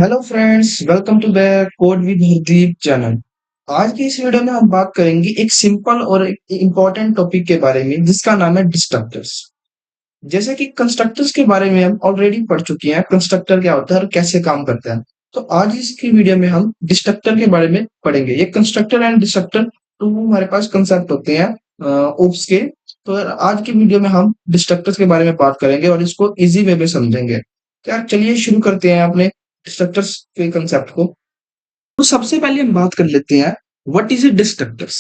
Hello friends, welcome to the code with Hardeep channel. आज की इस वीडियो में हम बात करेंगे एक सिंपल और एक इम्पोर्टेंट टॉपिक के बारे में जिसका नाम है डिस्ट्रक्टर्स। जैसे कि कंस्ट्रक्टर्स के बारे में हम ऑलरेडी पढ़ चुके हैं, कंस्ट्रक्टर क्या होता है और कैसे काम करता है। तो आज इसकी वीडियो में हम डिस्ट्रक्टर के बारे में पढ़ेंगे। ये कंस्ट्रक्टर एंड डिस्ट्रक्टर टू हमारे पास कंसेप्ट होते हैं ओप्स के। तो आज की वीडियो में हम डिस्ट्रक्टर्स के बारे में बात करेंगे और इसको इजी वे में समझेंगे। तो यार चलिए शुरू करते हैं अपने डिस्ट्रक्टर्स के कंसेप्ट को। तो सबसे पहले हम बात कर लेते हैं, what is a destructors.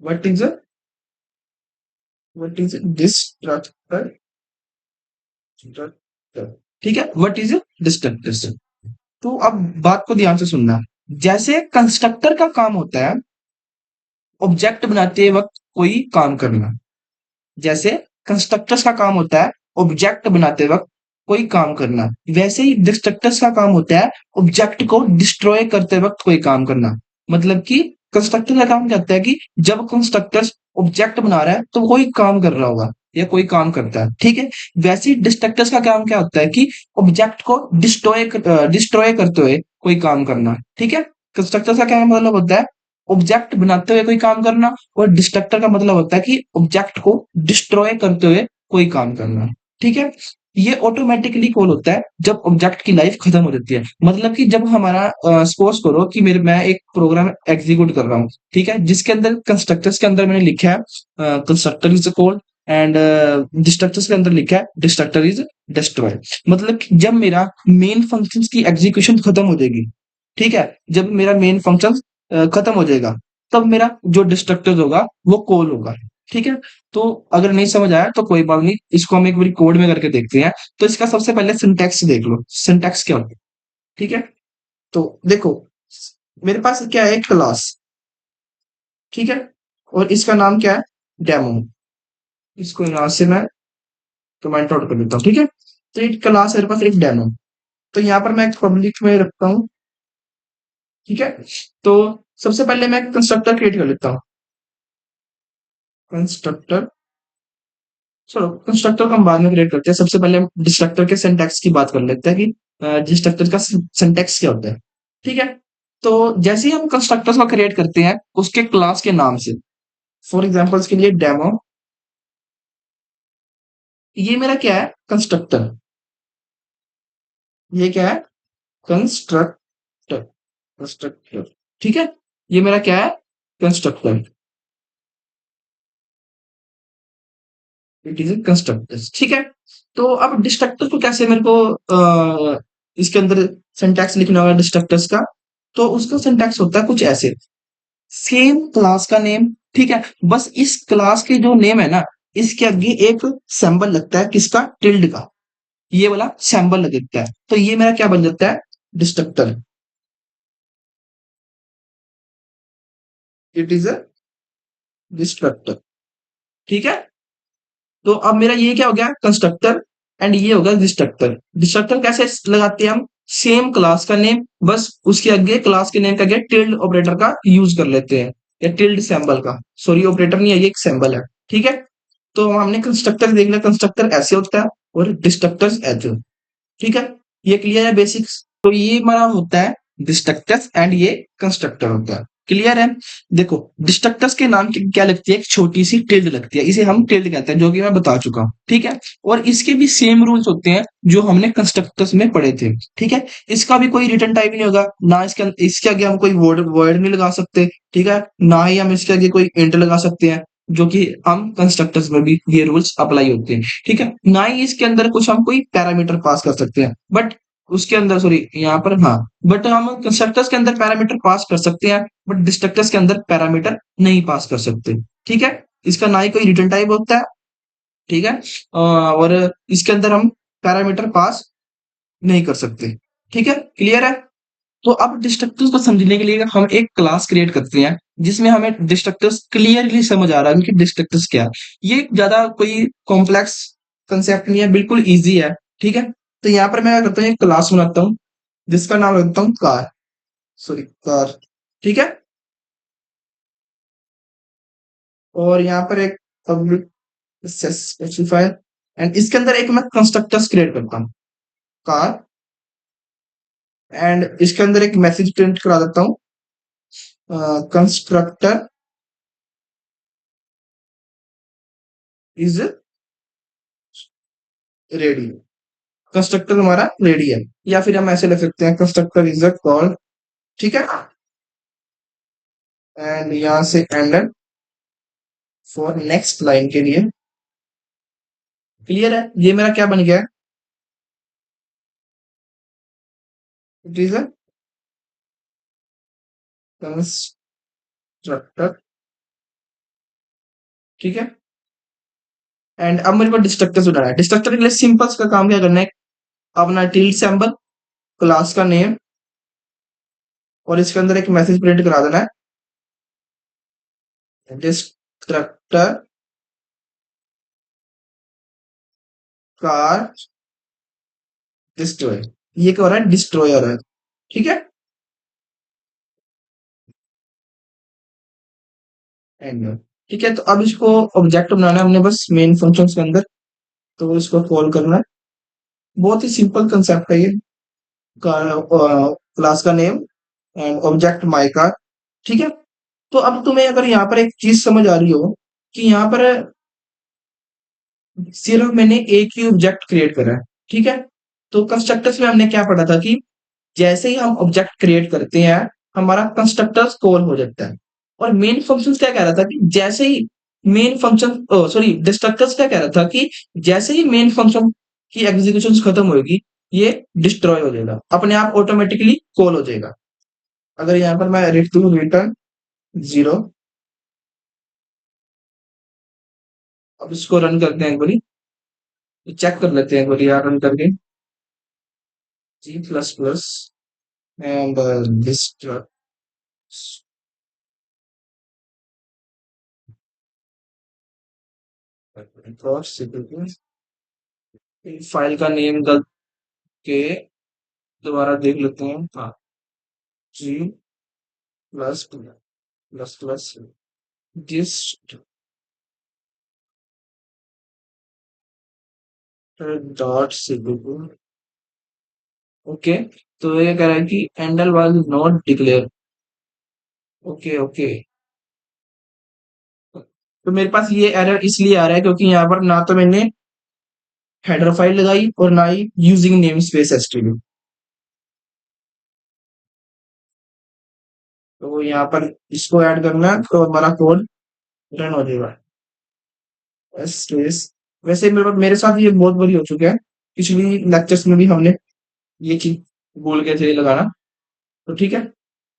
What is a what is destructor. ठीक है, व्हाट इज ए डिस्ट्रक्टर्स। तो अब बात को ध्यान से सुनना। जैसे कंस्ट्रक्टर का काम होता है ऑब्जेक्ट बनाते वक्त कोई काम करना। जैसे कंस्ट्रक्टर्स का काम होता है ऑब्जेक्ट बनाते वक्त कोई काम करना, वैसे ही डिस्ट्रक्टर्स का काम होता है ऑब्जेक्ट को डिस्ट्रॉय करते वक्त कोई काम करना। मतलब कि कंस्ट्रक्टर का काम क्या होता है कि जब कंस्ट्रक्टर ऑब्जेक्ट बना रहा है तो कोई काम कर रहा होगा या कोई काम करता है, ठीक है। वैसे ही डिस्ट्रक्टर्स का काम क्या होता है कि ऑब्जेक्ट को डिस्ट्रॉय करते हुए कोई काम करना, ठीक है। कंस्ट्रक्टर का क्या मतलब होता है, ऑब्जेक्ट बनाते हुए कोई काम करना। और डिस्ट्रक्टर का मतलब होता है कि ऑब्जेक्ट को डिस्ट्रॉय करते हुए कोई काम करना, ठीक है। ये ऑटोमेटिकली कॉल होता है जब ऑब्जेक्ट की लाइफ खत्म हो जाती है। मतलब कि जब हमारा सपोज करो कि मेरे मैं एक प्रोग्राम एग्जीक्यूट कर रहा हूँ, ठीक है, जिसके अंदर कंस्ट्रक्टर्स के अंदर मैंने लिखा है constructor is called and destructors के अंदर लिखा है डिस्ट्रक्टर इज डिस्ट्रॉय। मतलब कि जब मेरा मेन फंक्शंस की एग्जीक्यूशन खत्म हो जाएगी, ठीक है, जब मेरा मेन फंक्शन खत्म हो जाएगा तब मेरा जो डिस्ट्रक्टर होगा वो कॉल होगा, ठीक है। तो अगर नहीं समझ आया तो कोई बात नहीं, इसको हम एक बार कोड में करके देखते हैं। तो इसका सबसे पहले सिंटैक्स देख लो, सिंटैक्स क्या होता है, ठीक है। तो देखो, मेरे पास क्या है, क्लास, ठीक है, और इसका नाम क्या है, डेमो। इसको यहां से मैं कमेंट आउट कर देता हूँ, ठीक है। तो एक क्लास है मेरे पास, एक डेमो। तो यहाँ पर मैं एक पब्लिक में रखता हूँ, ठीक है। तो सबसे पहले मैं कंस्ट्रक्टर क्रिएट कर लेता हूँ, कंस्ट्रक्टर। चलो कंस्ट्रक्टर को हम बाद में क्रिएट करते हैं, सबसे पहले हम डिस्ट्रक्टर के सिंटैक्स की बात कर लेते हैं कि डिस्ट्रक्टर का सिंटैक्स क्या होता है, ठीक है। तो जैसे ही हम कंस्ट्रक्टर्स को क्रिएट करते हैं उसके क्लास के नाम से, फॉर एग्जांपल्स के लिए डेमो, ये मेरा क्या है, कंस्ट्रक्टर। ये क्या है, कंस्ट्रक्टर, कंस्ट्रक्टर, ठीक है। ये मेरा क्या है, constructor. It is a constructor, ठीक है। तो अब डिस्ट्रक्टर को कैसे मेरे को इसके अंदर सिंटैक्स लिखना होगा डिस्ट्रक्टर्स का। तो उसका सिंटैक्स होता है कुछ ऐसे, सेम क्लास का नेम, ठीक है। बस इस क्लास के जो नेम है ना, इसके आगे एक सिंबल लगता है, किसका, टिल्ड का। ये वाला सिंबल लग जाता है तो ये मेरा क्या बन जाता है, destructor. It is a destructor, ठीक है। तो अब मेरा ये क्या हो गया, कंस्ट्रक्टर, एंड ये होगा डिस्ट्रक्टर। डिस्ट्रक्टर कैसे लगाते हैं हम, सेम क्लास का नेम, बस उसके आगे क्लास के नेम का क्या, टिल्ड ऑपरेटर का यूज कर लेते हैं, या टिल्ड सिंबल का। सॉरी, ऑपरेटर नहीं है, ये एक सिंबल है, ठीक है। तो हमने कंस्ट्रक्टर देख लिया, कंस्ट्रक्टर ऐसे होता है और डिस्ट्रक्टर्स ऐसे, ठीक है। ये क्लियर है बेसिक्स। तो ये हमारा होता है डिस्ट्रक्टर्स एंड ये कंस्ट्रक्टर होता है, क्लियर है। देखो, डिस्ट्रक्टर्स के नाम की क्या लगती है, एक छोटी सी टिल्ड लगती है, इसे हम टिल्ड कहते हैं, जो कि मैं बता चुका हूं, ठीक है। और इसके भी सेम रूल्स होते हैं जो हमने कंस्ट्रक्टर्स में पढ़े थे, ठीक है। इसका भी कोई रिटर्न टाइप नहीं होगा ना, इसके आगे हम कोई वर्ड वर्ड नहीं लगा सकते, ठीक है। ना ही हम इसके आगे कोई इंट लगा सकते हैं, जो कि हम कंस्ट्रक्टर्स में भी ये रूल्स अप्लाई होते हैं, ठीक है। ना ही इसके अंदर कुछ हम कोई पैरामीटर पास कर सकते हैं, बट उसके अंदर, सॉरी यहाँ पर, हाँ, बट हम कंस्ट्रक्टर्स के अंदर पैरामीटर पास कर सकते हैं, बट डिस्ट्रक्टर्स के अंदर पैरामीटर नहीं पास कर सकते, ठीक है। इसका ना ही कोई रिटर्न टाइप होता है, ठीक है। और इसके अंदर हम पैरामीटर पास नहीं कर सकते, ठीक है, क्लियर है। तो अब डिस्ट्रक्टर्स को समझने के लिए हम एक क्लास क्रिएट करते हैं जिसमें हमें डिस्ट्रक्टर्स क्लियरली समझ आ रहा है उनके डिस्ट्रक्टर्स क्या है। ये ज्यादा कोई कॉम्प्लेक्स कंसेप्ट नहीं है, बिल्कुल इजी है, ठीक है। तो यहाँ पर मैं क्या करता हूँ, एक क्लास बनाता हूँ जिसका नाम रखता हूँ कार, सॉरी कार, ठीक है। और यहाँ पर एक पब्लिक स्पेसिफायर, एंड इसके अंदर एक मैं कंस्ट्रक्टर्स क्रिएट करता हूँ, कार, एंड इसके अंदर एक मैसेज प्रिंट करा देता हूँ, कंस्ट्रक्टर इज रेडी। कंस्ट्रक्टर हमारा रेडी है, या फिर हम ऐसे लिख सकते हैं कंस्ट्रक्टर इज अ कॉल। ठीक है, एंड यहां से एंड फॉर नेक्स्ट लाइन के लिए। क्लियर है, ये मेरा क्या बन गया है, इट इज अ कंस्ट्रक्टर। ठीक है, एंड अब मेरे को डिस्ट्रक्टर बनाना है। डिस्ट्रक्टर के लिए सिंपल का काम क्या करना है, अपना टिल्ड सिंबल, क्लास का नेम, और इसके अंदर एक मैसेज प्रिंट करा देना है, डिस्ट्रक्टर कार डिस्ट्रॉय। ये क्या हो रहा है, डिस्ट्रॉय हो रहा है। ठीक है, एंड ठीक है, तो अब इसको ऑब्जेक्ट बनाना है हमने बस मेन फंक्शन के अंदर, तो इसको कॉल करना है। बहुत ही सिंपल कंसेप्ट है ये, क्लास का name and object my car. ठीक है, तो अब तुम्हें अगर यहाँ पर एक चीज समझ आ रही हो कि यहाँ पर सिर्फ मैंने एक ही ऑब्जेक्ट क्रिएट करा है। ठीक है, तो कंस्ट्रक्टर्स में हमने क्या पढ़ा था कि जैसे ही हम ऑब्जेक्ट क्रिएट करते हैं, हमारा कंस्ट्रक्टर्स कॉल हो जाता है। और मेन फंक्शन क्या कह रहा था कि जैसे ही मेन फंक्शन, सॉरी, डिस्ट्रक्टर्स क्या कह रहा था कि जैसे ही मेन फंक्शन की एग्जीक्यूशन खत्म होगी, ये डिस्ट्रॉय हो जाएगा, अपने आप ऑटोमेटिकली कॉल हो जाएगा। अगर यहाँ पर मैं लिख दूं रिटर्न 0, अब इसको रन करते हैं एक बारी, चेक कर लेते हैं एक बारी यार रन करके। G++ and फाइल का नेम दल के दोबारा देख लेते हैं। हाँ, G++, जिस डॉट सिग्नेचर। ओके, तो ये कह रहा है कि endl was not declare. Okay okay, तो मेरे पास ये एरर इसलिए आ रहा है क्योंकि यहाँ पर ना तो मैंने हेडर फाइल लगाई और ना ही यूजिंग नेम स्पेस एसटीडी। तो यहाँ पर इसको ऐड करना है तो हमारा कोड रन हो जाएगा। स्पेस, वैसे मेरे साथ ये बहुत बड़ी हो चुका है, पिछली लेक्चर्स में भी हमने ये चीज भूल गए थे लगाना। तो ठीक है,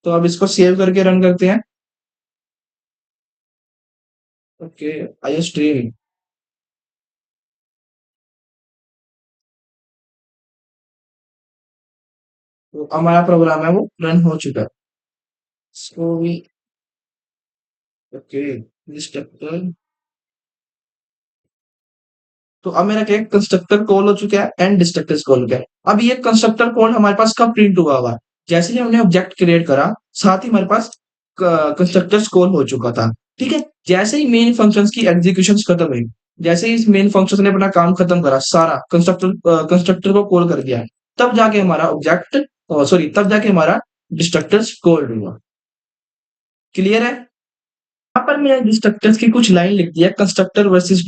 तो अब इसको सेव करके रन करते हैं। ओके, आई स्ट्रीम, तो हमारा प्रोग्राम है वो रन हो चुका है। इसको भी ओके, डिस्ट्रक्टर, तो अब मेरा क्या है, कंस्ट्रक्टर कॉल हो चुका है एंड डिस्ट्रक्टर्स कॉल हो गया है। अब ये कंस्ट्रक्टर कॉल हमारे पास कब प्रिंट हुआ हुआ है, जैसे ही हमने ऑब्जेक्ट क्रिएट करा, साथ ही हमारे पास कंस्ट्रक्टर्स कॉल हो चुका था। ठीक है, जैसे ही मेन फंक्शंस की एग्जीक्यूशन खत्म हुई, जैसे ही इस मेन फंक्शन ने अपना काम खत्म करा, सारा कंस्ट्रक्टर को कॉल कर दिया, तब जाके हमारा ऑब्जेक्ट, सॉरी, तब जाके हमारा डिस्ट्रक्टर्स कॉल्ड हुआ। क्लियर है, यहाँ पर मैंने डिस्ट्रक्टर्स की कुछ लाइन लिख दिया, कंस्ट्रक्टर वर्सेस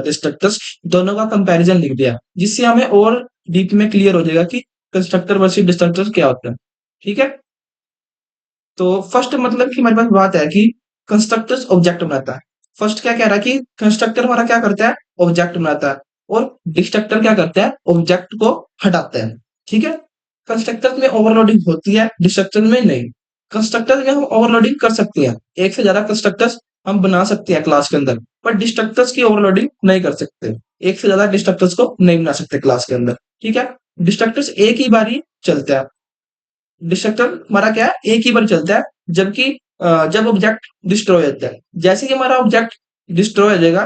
डिस्ट्रक्टर्स, दोनों का कंपैरिजन लिख दिया, जिससे हमें और डीप में क्लियर हो जाएगा कि कंस्ट्रक्टर वर्सेस डिस्ट्रक्टर्स क्या होता है। ठीक है, तो फर्स्ट मतलब कि हमारे पास बात है कि कंस्ट्रक्टर्स ऑब्जेक्ट बनाता है। फर्स्ट क्या कह रहा है कि कंस्ट्रक्टर हमारा क्या करता है, ऑब्जेक्ट बनाता है, और डिस्ट्रक्टर क्या करता है, ऑब्जेक्ट को हटाता है। ठीक है, कंस्ट्रक्टर में ओवरलोडिंग होती है, डिस्ट्रक्टर में नहीं। कंस्ट्रक्टर में हम ओवरलोडिंग कर सकते हैं, एक से ज्यादा कंस्ट्रक्टर्स हम बना सकते हैं क्लास के अंदर, पर डिस्ट्रक्टर्स की ओवरलोडिंग नहीं कर सकते, एक से ज्यादा डिस्ट्रक्टर्स को नहीं बना सकते क्लास के अंदर। ठीक है, डिस्ट्रक्टर्स एक ही बार ही चलता है। डिस्ट्रक्टर हमारा क्या है, एक ही बार चलता है, जबकि जब ऑब्जेक्ट डिस्ट्रॉय होता है, जैसे ही हमारा ऑब्जेक्ट डिस्ट्रॉय हो जाएगा,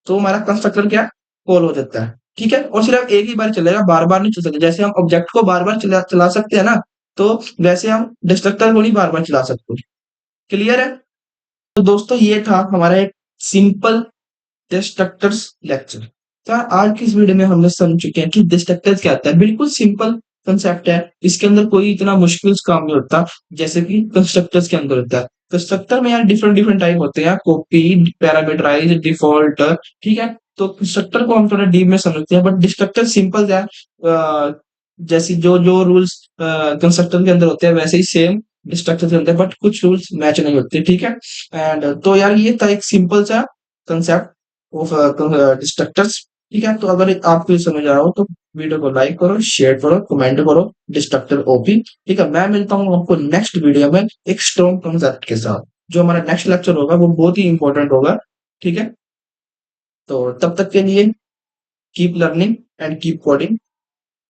तो हमारा कंस्ट्रक्टर क्या, कॉल हो जाता है। ठीक है, और सिर्फ एक ही बार चलेगा, बार बार नहीं चल सकता। जैसे हम ऑब्जेक्ट को बार बार चला सकते हैं ना, तो वैसे हम डिस्ट्रक्टर को नहीं बार बार चला सकते। क्लियर है, तो दोस्तों ये था हमारा एक सिंपल डिस्ट्रक्टर्स लेक्चर। तो आज की इस वीडियो में हमने समझ चुके हैं कि डिस्ट्रक्टर्स क्या होता है, बिल्कुल सिंपल कंसेप्ट है, इसके अंदर कोई इतना मुश्किल काम नहीं होता जैसे कि कंस्ट्रक्टर्स के अंदर होता है। कंस्ट्रक्टर में यार डिफरेंट डिफरेंट टाइप होते हैं, कॉपी, पैरामीटराइज, डिफॉल्ट, ठीक है। तो कंस्ट्रक्टर को हम थोड़ा डीप में समझते हैं, बट डिस्ट्रक्टर सिंपल है। जैसी जो जो रूल्स कंस्ट्रक्टर के अंदर होते हैं वैसे ही सेम डिस्ट्रक्टर के अंदर, बट कुछ रूल्स मैच नहीं होते, ठीक है। एंड तो यार ये था एक सिंपल सा कंसेप्ट ऑफ डिस्ट्रक्टर्स, ठीक है। तो अगर आपको ये समझ आ रहा हो तो वीडियो को लाइक करो, शेयर करो, कमेंट करो, डिस्ट्रक्टर ओपी, ठीक है। मैं मिलता हूँ आपको नेक्स्ट वीडियो में एक स्ट्रॉन्ग कंसेप्ट के साथ। जो हमारा नेक्स्ट लेक्चर होगा वो बहुत ही इंपॉर्टेंट होगा, ठीक है। तो तब तक के लिए keep learning and keep coding.